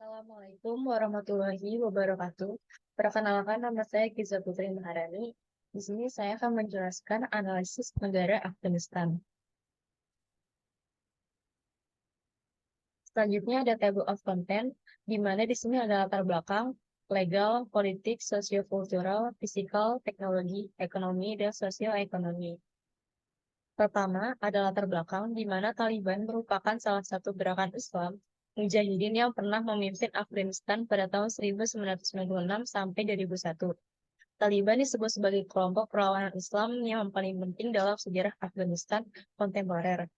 Assalamualaikum warahmatullahi wabarakatuh. Perkenalkan nama saya Giza Putri Maharani. Di sini saya akan menjelaskan analisis negara Afghanistan. Selanjutnya ada table of content, di mana di sini ada latar belakang, legal, politik, sosiokultural, fisikal, teknologi, ekonomi, dan sosial-ekonomi. Pertama, ada latar belakang di mana Taliban merupakan salah satu gerakan Islam Mujahidin yang pernah memimpin Afghanistan pada tahun 1996 sampai 2001. Taliban disebut sebagai kelompok perlawanan Islam yang paling penting dalam sejarah Afghanistan kontemporer.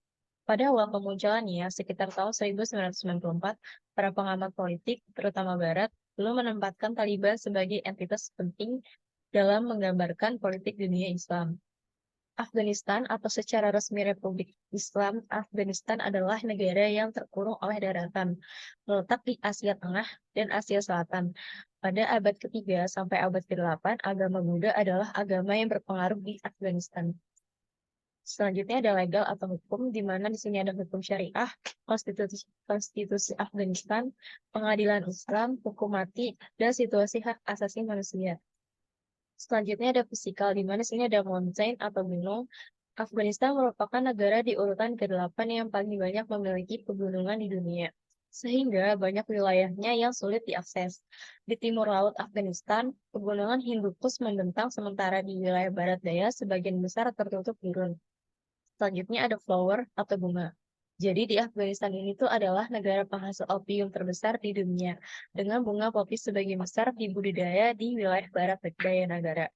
Pada awal kemunculannya, sekitar tahun 1994, para pengamat politik, terutama Barat, belum menempatkan Taliban sebagai entitas penting dalam menggambarkan politik dunia Islam. Afghanistan atau secara resmi Republik Islam Afghanistan adalah negara yang terkurung oleh daratan, terletak di Asia Tengah dan Asia Selatan. Pada abad ketiga sampai abad ke-8, agama Buddha adalah agama yang berpengaruh di Afghanistan. Selanjutnya ada legal atau hukum, di mana di sini ada hukum syariah, konstitusi Afghanistan, pengadilan Islam, hukum mati, dan situasi hak asasi manusia. Selanjutnya ada fisikal, di mana sini ada mountain atau gunung. Afghanistan merupakan negara di urutan ke-8 yang paling banyak memiliki pegunungan di dunia, sehingga banyak wilayahnya yang sulit diakses. Di timur laut Afghanistan, pegunungan Hindukush membentang sementara di wilayah barat daya sebagian besar tertutup gurun. Selanjutnya ada flower atau bunga. Jadi di Afghanistan ini tuh adalah negara penghasil opium terbesar di dunia, dengan bunga popi sebagian besar dibudidaya di wilayah barat daya negara.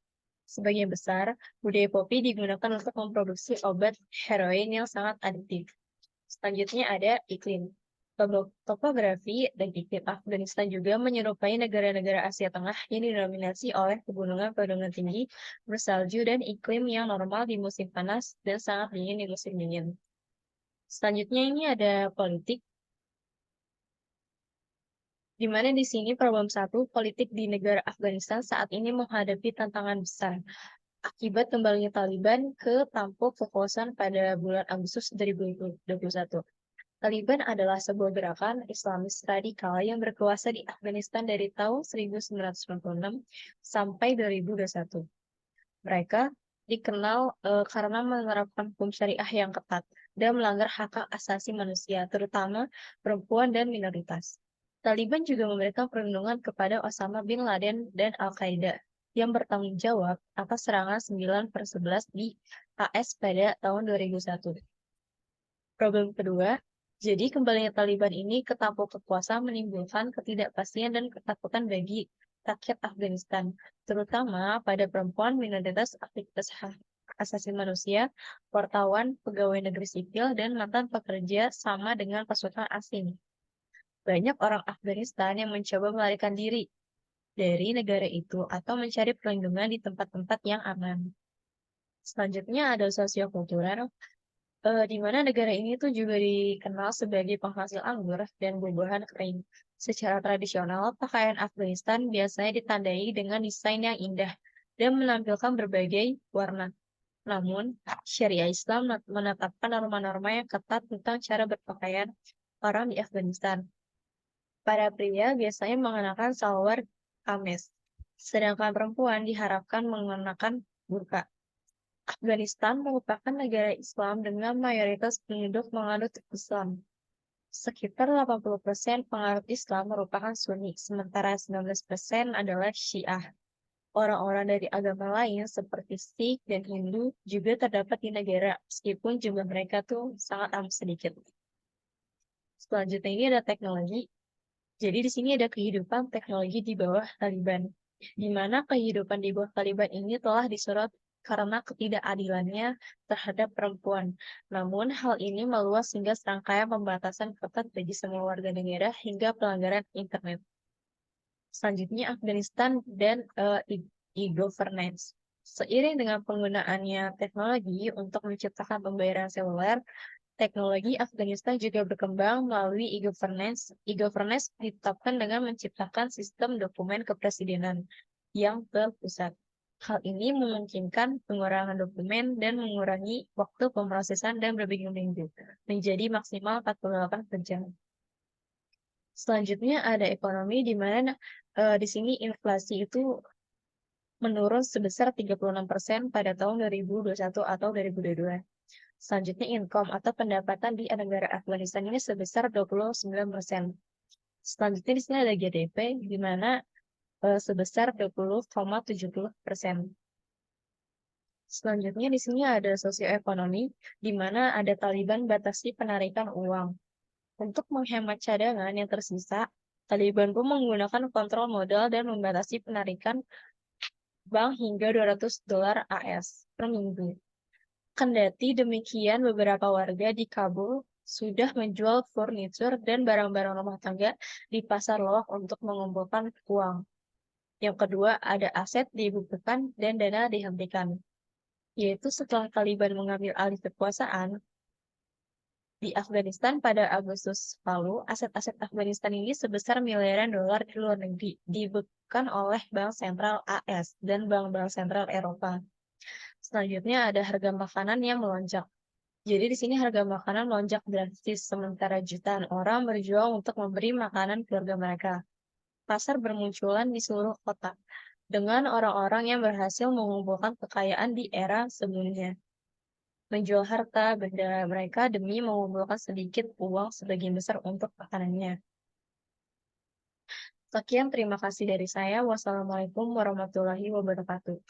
Sebagian besar, budaya popi digunakan untuk memproduksi obat heroin yang sangat adiktif. Selanjutnya ada iklim. Topografi dan iklim Afghanistan juga menyerupai negara-negara Asia Tengah yang didominasi oleh pegunungan-pegunungan tinggi, bersalju, dan iklim yang normal di musim panas dan sangat dingin di musim dingin. Selanjutnya ini ada politik, di mana di sini problem satu, politik di negara Afghanistan saat ini menghadapi tantangan besar akibat kembalinya Taliban ke tampuk kekuasaan pada bulan Agustus 2021. Taliban adalah sebuah gerakan Islamis radikal yang berkuasa di Afghanistan dari tahun 1996 sampai 2021. Mereka dikenal karena menerapkan hukum syariah yang ketat dan melanggar hak asasi manusia, terutama perempuan dan minoritas. Taliban juga memberikan perlindungan kepada Osama bin Laden dan Al-Qaeda yang bertanggung jawab atas serangan 9/11 di AS pada tahun 2001. Problem kedua, jadi kembalinya Taliban ini ke tampuk kekuasaan menimbulkan ketidakpastian dan ketakutan bagi rakyat Afghanistan, terutama pada perempuan, minoritas, aktivitas hak asasi manusia, wartawan, pegawai negeri sipil, dan mantan pekerja sama dengan pasukan asing. Banyak orang Afghanistan yang mencoba melarikan diri dari negara itu atau mencari perlindungan di tempat-tempat yang aman. Selanjutnya ada sosiokultural, di mana negara ini tuh juga dikenal sebagai penghasil anggur dan buah-buahan kering. Secara tradisional, pakaian Afghanistan biasanya ditandai dengan desain yang indah dan menampilkan berbagai warna. Namun, Syariah Islam menetapkan norma-norma yang ketat tentang cara berpakaian orang di Afghanistan. Para pria biasanya mengenakan salwar kamis, sedangkan perempuan diharapkan mengenakan burqa. Afghanistan merupakan negara Islam dengan mayoritas penduduk menganut Islam. Sekitar 80% penganut Islam merupakan Sunni, sementara 19% adalah Syiah. Orang-orang dari agama lain seperti Sikh dan Hindu juga terdapat di negara, meskipun jumlah mereka tuh sangat amat sedikit. Selanjutnya ini ada teknologi. Jadi di sini ada kehidupan teknologi di bawah Taliban, di mana kehidupan di bawah Taliban ini telah disorot karena ketidakadilannya terhadap perempuan. Namun hal ini meluas hingga serangkaian pembatasan ketat bagi semua warga negara hingga pelanggaran internet. Selanjutnya Afghanistan dan e-governance. Seiring dengan penggunaannya teknologi untuk menciptakan pembayaran seluler, teknologi Afghanistan juga berkembang melalui e-governance. E-governance ditetapkan dengan menciptakan sistem dokumen kepresidenan yang terpusat. Hal ini memungkinkan pengurangan dokumen dan mengurangi waktu pemrosesan dan berminggu-minggu menjadi maksimal 48 jam. Selanjutnya ada ekonomi di mana, di sini inflasi itu menurun sebesar 36% pada tahun 2021 atau 2022. Selanjutnya income atau pendapatan di negara Afghanistan ini sebesar 29%. Selanjutnya di sini ada GDP di mana, sebesar 20,70%. Selanjutnya di sini ada sosioekonomi, di mana ada Taliban batasi penarikan uang. Untuk menghemat cadangan yang tersisa, Taliban pun menggunakan kontrol modal dan membatasi penarikan bank hingga $200 AS per minggu. Kendati demikian, beberapa warga di Kabul sudah menjual furnitur dan barang-barang rumah tangga di pasar loak untuk mengumpulkan uang. Yang kedua, ada aset dibukukan dan dana dihentikan, yaitu setelah Taliban mengambil alih kekuasaan di Afghanistan pada Agustus lalu, aset-aset Afghanistan ini sebesar miliaran dolar di luar negeri dibekukan oleh Bank Sentral AS dan Bank-Bank Sentral Eropa. Selanjutnya ada harga makanan yang melonjak. Jadi di sini harga makanan melonjak drastis, sementara jutaan orang berjuang untuk memberi makanan keluarga mereka. Pasar bermunculan di seluruh kota, dengan orang-orang yang berhasil mengumpulkan kekayaan di era sebelumnya. Menjual harta benda mereka demi mengumpulkan sedikit uang sebagian besar untuk makanannya. Sekian, terima kasih dari saya. Wassalamualaikum warahmatullahi wabarakatuh.